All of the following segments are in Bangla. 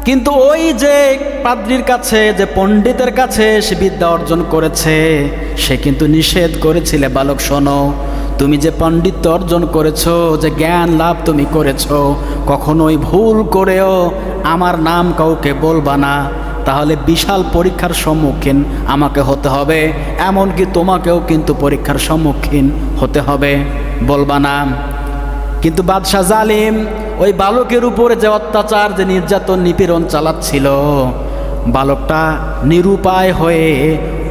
কিন্তু ওই যে পাদ্রীর কাছে, যে পণ্ডিতের কাছে সে বিদ্যা অর্জন করেছে, সে কিন্তু নিষেধ করেছিলে, বালক শোনো, তুমি যে পণ্ডিত্য অর্জন করেছো, যে জ্ঞান লাভ তুমি করেছো, কখনোই ভুল করেও আমার নাম কাউকে বলবা না, তাহলে বিশাল পরীক্ষার সম্মুখীন আমাকে হতে হবে, এমনকি তোমাকেও কিন্তু পরীক্ষার সম্মুখীন হতে হবে, বলবা না। কিন্তু বাদশাহ জালিম ওই বালকের উপরে যে অত্যাচার, যে নির্যাতন নিপীড়ন চালাচ্ছিল, বালকটা নিরুপায় হয়ে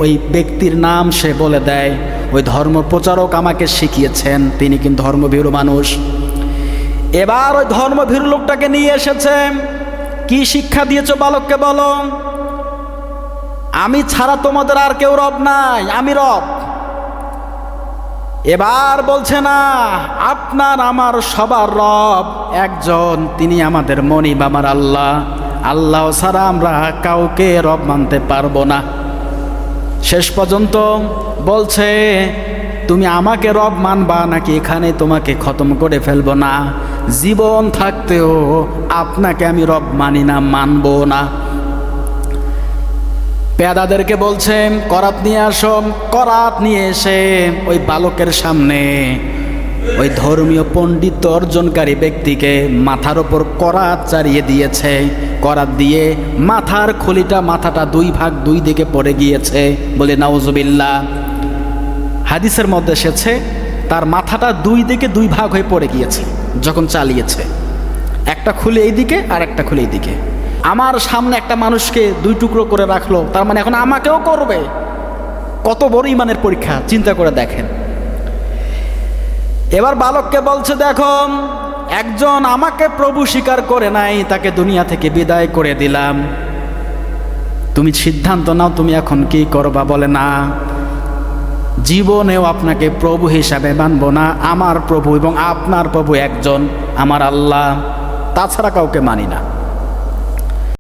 ওই ব্যক্তির নাম সে বলে দেয়, ওই ধর্মপ্রচারক আমাকে শিখিয়েছেন, তিনি কিন্তু ধর্মভীরু মানুষ। এবার ওই ধর্মভীরু লোকটাকে নিয়ে এসেছে, কি শিক্ষা দিয়েছো বালককে বলো, আমি ছাড়া তোমাদের আর কেউ রব নাই, আমি রব। এবার বলছে না, আপনার আমার সবার রব একজন, তিনি আমাদের মনিব, আমার আল্লাহ, আল্লাহ ছাড়া আমরা কাউকে রব মানতে পারবো না। শেষ পর্যন্ত বলছে, তুমি আমাকে রব মানবা নাকি এখানে তোমাকে খতম করে ফেলবো না, জীবন থাকতেও আপনাকে আমি রব মানি না, মানবো না। পেয়াদাদেরকে বলছে করাত নিয়ে আসো, করাত নিয়ে এসে ওই বালকের সামনে ওই ধর্মীয় পণ্ডিত্য অর্জনকারী ব্যক্তিকে মাথার ওপর করাত চালিয়ে দিয়েছে, করাত দিয়ে মাথার খুলিটা, মাথাটা দুই ভাগ, দুই দিকে পড়ে গিয়েছে, বলে নাউজুবিল্লাহ। হাদিসের মধ্যে এসেছে তার মাথাটা দুই দিকে দুই ভাগ হয়ে পড়ে গিয়েছে যখন চালিয়েছে, একটা খুলে এই দিকে আর একটা খুলে এই দিকে। আমার সামনে একটা মানুষকে দুই টুকরো করে রাখলো, তার মানে এখন আমাকেও করবে। কত বড় ইমানের পরীক্ষা, চিন্তা করে দেখেন। এবার বালককে বলছে, দেখো, একজন আমাকে প্রভু স্বীকার করে নাই, তাকে দুনিয়া থেকে বিদায় করে দিলাম, তুমি সিদ্ধান্ত নাও তুমি এখন কি করবা। বলে না, জীবনেও আপনাকে প্রভু হিসাবে মানব না, আমার প্রভু এবং আপনার প্রভু একজন, আমার আল্লাহ, তাছাড়া কাউকে মানি না।